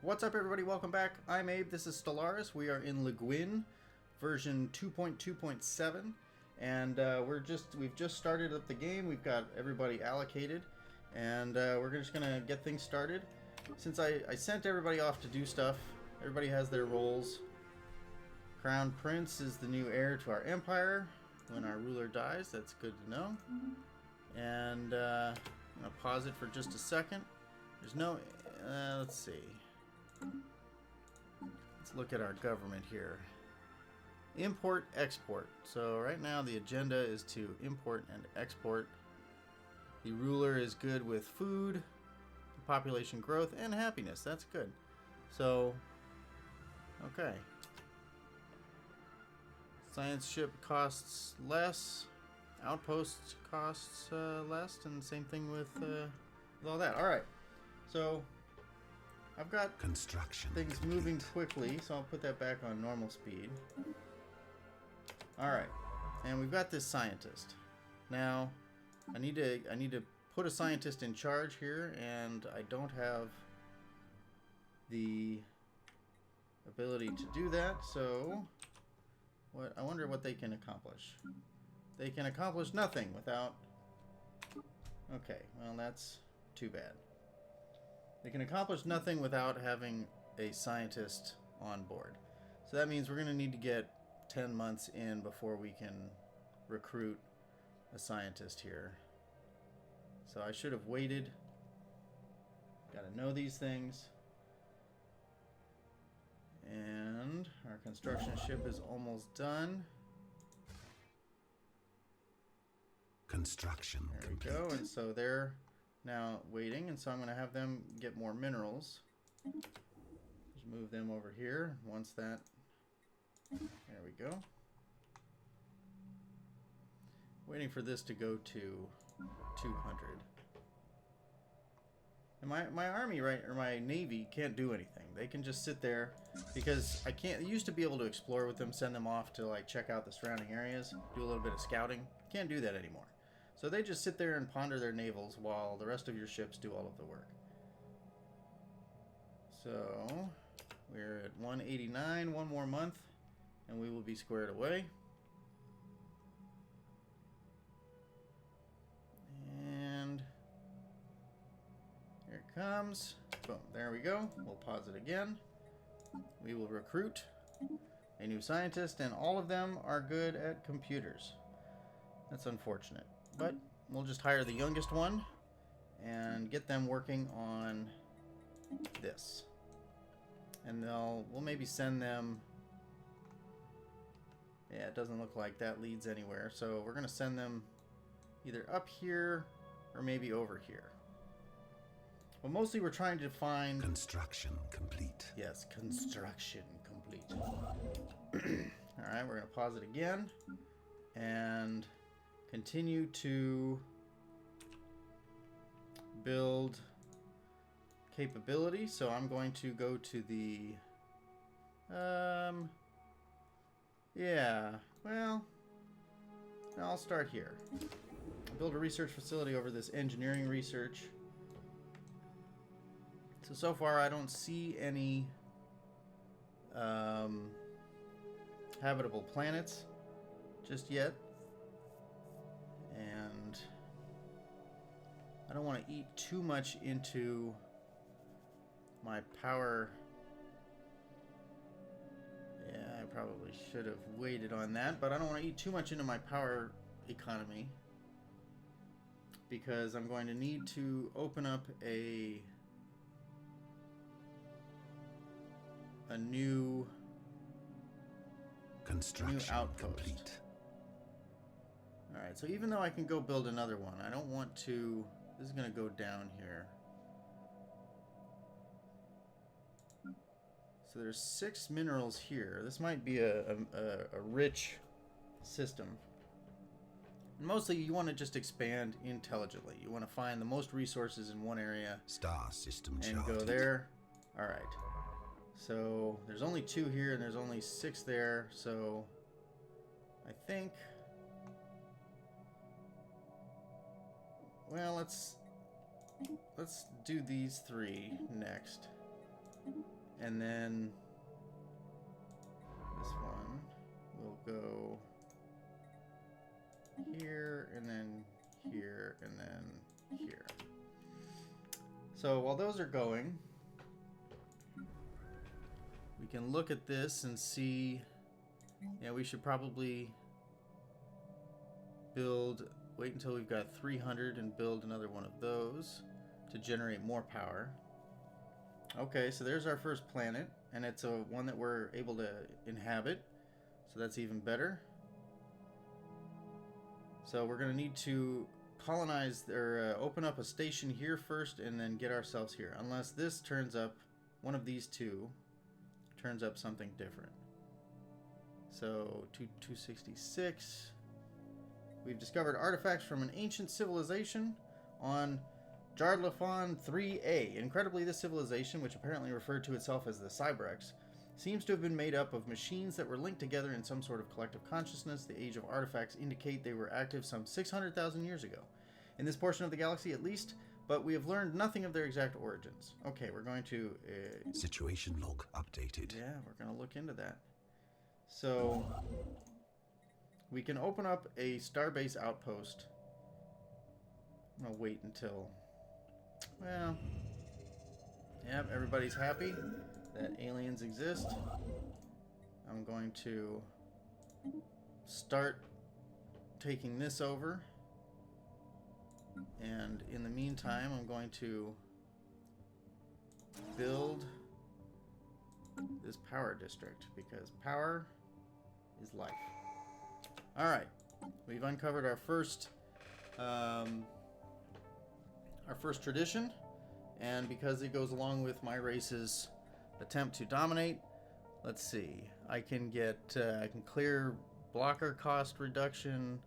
What's up, everybody? Welcome back. I'm Abe. This is Stellaris. We are in Le Guin, version 2.2.7, and we've just started up the game. We've got everybody allocated, and we're just gonna get things started. Since I sent everybody off to do stuff, everybody has their roles. Crown Prince is the new heir to our empire. When our ruler dies, that's good to know. And I'm gonna pause it for just a second. There's no. Let's see. Let's look at our government here. Import, export. So right now the agenda is to import and export. The ruler is good with food, population growth, and happiness. That's good. So, okay. Science ship costs less. Outpost costs less, and same thing with all that. All right. So I've got construction things moving quickly, so I'll put that back on normal speed. All right, and we've got this scientist. Now, I need to put a scientist in charge here, and I don't have the ability to do that. So, I wonder what they can accomplish. They can accomplish nothing without. Okay, well that's too bad. They can accomplish nothing without having a scientist on board. So that means we're going to need to get 10 months in before we can recruit a scientist here. So I should have waited. Got to know these things. And our construction ship is almost done. Construction there complete. We go. And so they're now waiting, and so I'm going to have them get more minerals. Just move them over here. Once that, there we go. Waiting for this to go to 200. And my army, right, or my navy can't do anything. They can just sit there because I can't. I used to be able to explore with them, send them off to like check out the surrounding areas, do a little bit of scouting. Can't do that anymore. So they just sit there and ponder their navals while the rest of your ships do all of the work. So we're at 189, one more month, and we will be squared away. And here it comes. Boom, there we go. We'll pause it again. We will recruit a new scientist, and all of them are good at computers. That's unfortunate. But we'll just hire the youngest one and get them working on this. And we'll maybe send them. Yeah, it doesn't look like that leads anywhere. So we're going to send them either up here or maybe over here. Well, mostly we're trying to find. Construction complete. Yes, construction complete. Alright, we're going to pause it again. And continue to build capability. So I'm going to go to the yeah, well, I'll start here. Build a research facility over this engineering research. So far I don't see any habitable planets just yet. And I don't want to eat too much into my power. Yeah, I probably should have waited on that, but I don't want to eat too much into my power economy because I'm going to need to open up a new construction outpost. Complete. Alright, so even though I can go build another one, I don't want to. This is going to go down here. So there's 6 minerals here. This might be a rich system. And mostly you want to just expand intelligently. You want to find the most resources in one area. Star system and charted. Go there. Alright. So there's only 2 here and there's only 6 there. So I think. Well, let's do these 3 next. And then this one will go here, and then here, and then here. So while those are going, we can look at this and see, yeah, we should probably wait until we've got 300 and build another one of those to generate more power. Okay, so there's our first planet, and it's a one that we're able to inhabit, so that's even better. So we're going to need to colonize or open up a station here first and then get ourselves here, unless this turns up, one of these two turns up something different. So 266. We've discovered artifacts from an ancient civilization on Jardlafon 3A. Incredibly, this civilization, which apparently referred to itself as the Cybrex, seems to have been made up of machines that were linked together in some sort of collective consciousness. The age of artifacts indicate they were active some 600,000 years ago. In this portion of the galaxy, at least, but we have learned nothing of their exact origins. Okay, we're going to... Situation log updated. Yeah, we're going to look into that. So, we can open up a starbase outpost. I'm going to wait until... Well... Yep, everybody's happy that aliens exist. I'm going to start taking this over. And in the meantime, I'm going to build this power district, because power is life. Alright, we've uncovered our first tradition, and because it goes along with my race's attempt to dominate, let's see, I can clear blocker cost reduction,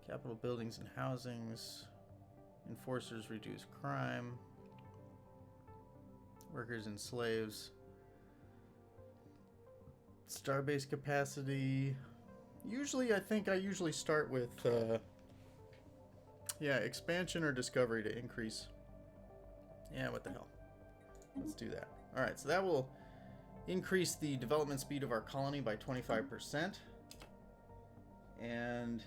capital buildings and housings, enforcers reduce crime, workers and slaves, starbase capacity. Usually, I think I usually start with expansion or discovery to increase. Yeah, what the hell. Let's do that. Alright, so that will increase the development speed of our colony by 25%. And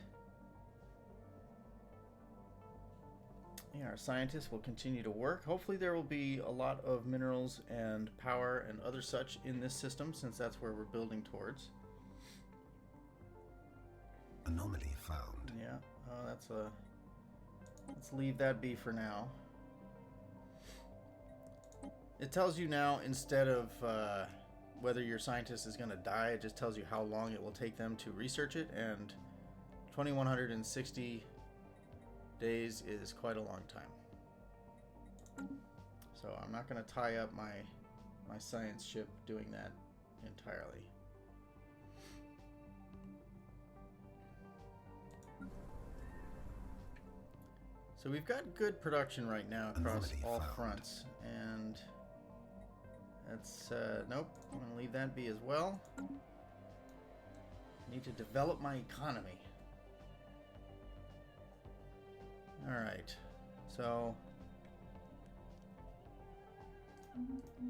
yeah, our scientists will continue to work. Hopefully there will be a lot of minerals and power and other such in this system, since that's where we're building towards. Anomaly found. Yeah, let's leave that be for now. It tells you now, instead of whether your scientist is going to die, it just tells you how long it will take them to research it, and 2160 days is quite a long time. So I'm not going to tie up my science ship doing that entirely. So we've got good production right now across all fronts, and that's nope, I'm going to leave that be as well. Need to develop my economy. Alright, so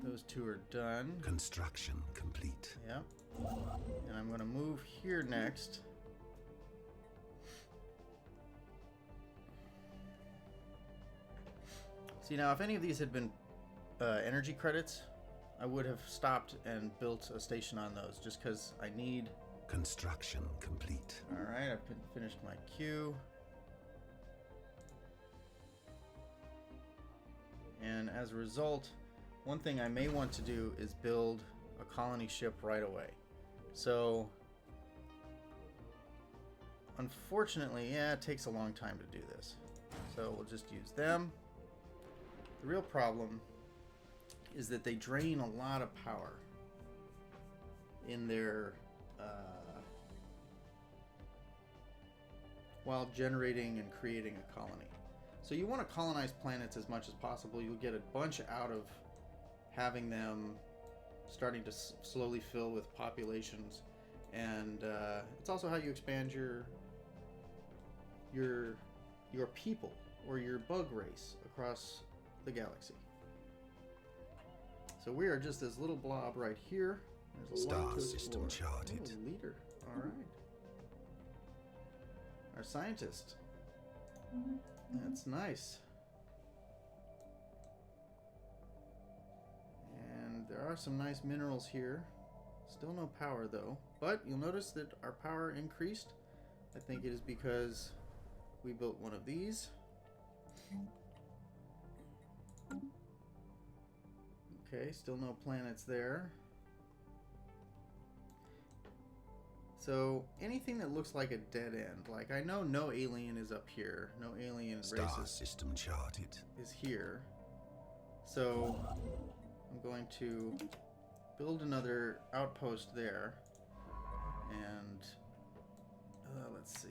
those two are done. Construction complete. Yep. And I'm going to move here next. See, now if any of these had been energy credits, I would have stopped and built a station on those, just because I need... Construction complete. Alright, I've finished my queue. And as a result, one thing I may want to do is build a colony ship right away. So, unfortunately, yeah, it takes a long time to do this. So we'll just use them. The real problem is that they drain a lot of power in their while generating and creating a colony. So you want to colonize planets as much as possible. You'll get a bunch out of having them starting to slowly fill with populations, and it's also how you expand your people or your bug race across the galaxy. So we are just this little blob right here. There's a lot Star to system explore. charted. Oh, leader. All right. Our scientist. That's nice. And there are some nice minerals here. Still no power though. But you'll notice that our power increased. I think it is because we built one of these. Okay, still no planets there. So anything that looks like a dead end, like I know no alien is up here, no alien Star races system charted. is here. So I'm going to build another outpost there, and let's see.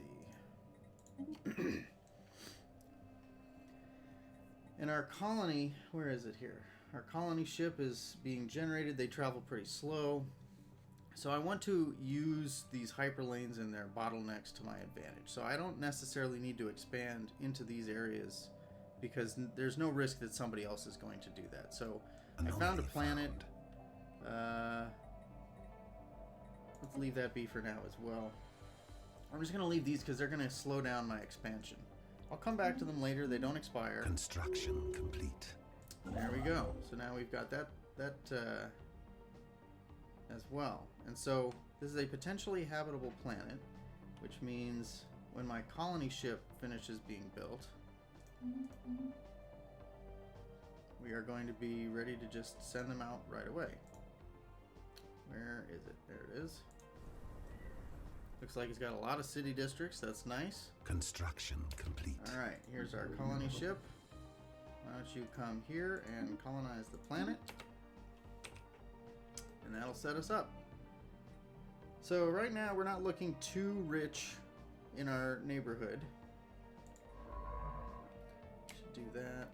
And our colony, where is it here? Our colony ship is being generated. They travel pretty slow. So I want to use these hyperlanes and their bottlenecks to my advantage. So I don't necessarily need to expand into these areas because there's no risk that somebody else is going to do that. So I found a planet. Let's leave that be for now as well. I'm just going to leave these because they're going to slow down my expansion. I'll come back to them later. They don't expire. Construction complete. There we go. So now we've got that as well. And so this is a potentially habitable planet, which means when my colony ship finishes being built, we are going to be ready to just send them out right away. Where is it? There it is. Looks like it's got a lot of city districts. That's nice. Construction complete. All right, here's our colony ship. Why don't you come here and colonize the planet? And that'll set us up. So right now we're not looking too rich in our neighborhood. Should do that.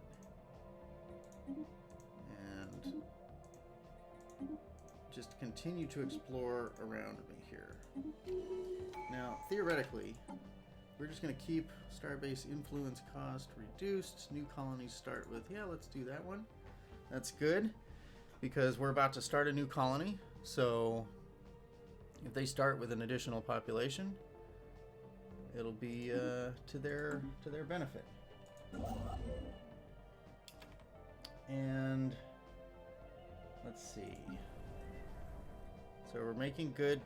And just continue to explore around me here. Now, theoretically, we're just going to keep Starbase influence cost reduced. New colonies start with, yeah, let's do that one. That's good because we're about to start a new colony. So if they start with an additional population, it'll be to their benefit. And let's see. So we're making good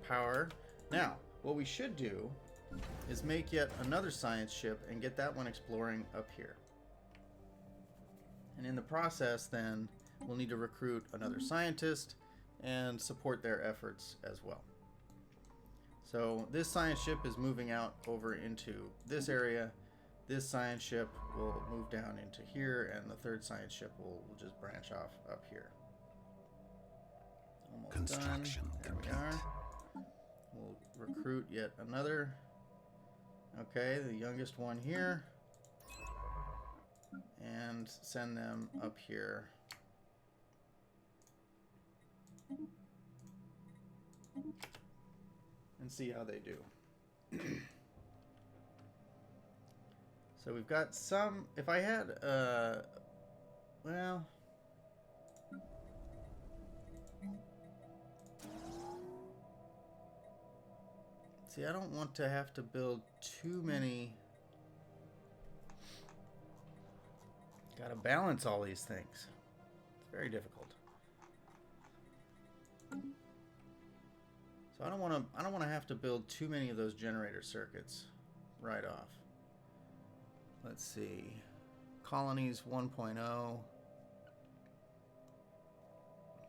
power. Now, what we should do is make yet another science ship and get that one exploring up here. And in the process, then, we'll need to recruit another scientist and support their efforts as well. So this science ship is moving out over into this area. This science ship will move down into here, and the third science ship will just branch off up here. Almost Construction done. There complete. we are. We'll recruit yet another. Okay, the youngest one here. And send them up here. And see how they do. So we've got some, if I had, well, see, I don't want to have to build too many. Gotta balance all these things. It's very difficult. So I don't want to have to build too many of those generator circuits right off. Let's see. Colonies 1.0.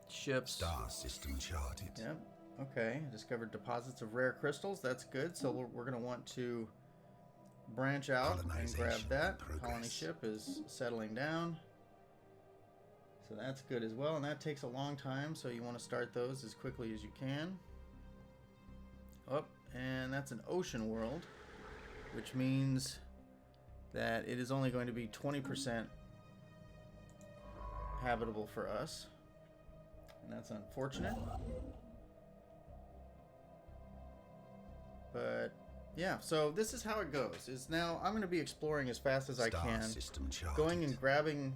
Ships. Star system charted. Yep. Okay. Discovered deposits of rare crystals. That's good. So we're going to want to branch out and grab that. Colony ship is settling down. So that's good as well. And that takes a long time. So you want to start those as quickly as you can. Oh, and that's an ocean world, which means that it is only going to be 20% habitable for us. And that's unfortunate. But yeah, so this is how it goes. Is now I'm going to be exploring as fast as I can, going and grabbing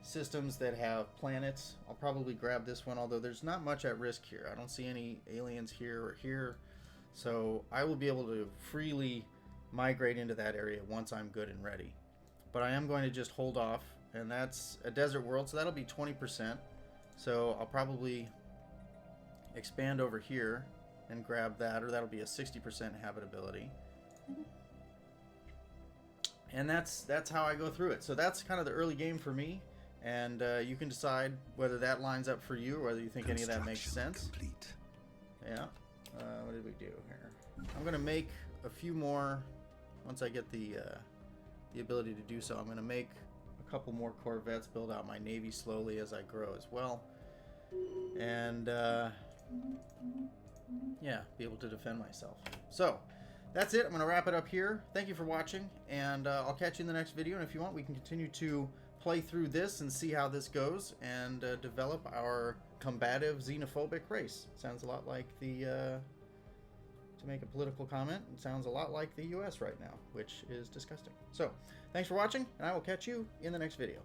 systems that have planets. I'll probably grab this one, although there's not much at risk here. I don't see any aliens here or here, so I will be able to freely migrate into that area once I'm good and ready. But I am going to just hold off, and that's a desert world, so that'll be 20%. So I'll probably expand over here and grab that, or that'll be a 60% habitability. And that's how I go through it. So that's kind of the early game for me, and you can decide whether that lines up for you or whether you think any of that makes sense. Complete. Yeah. What did we do here? I'm going to make a few more once I get the ability to do so. I'm going to make a couple more Corvettes, build out my Navy slowly as I grow as well. And yeah, be able to defend myself. So that's it. I'm going to wrap it up here. Thank you for watching, and I'll catch you in the next video. And if you want, we can continue to play through this and see how this goes and develop our combative xenophobic race. Sounds a lot like the, to make a political comment, it sounds a lot like the US right now, which is disgusting. So thanks for watching, and I will catch you in the next video.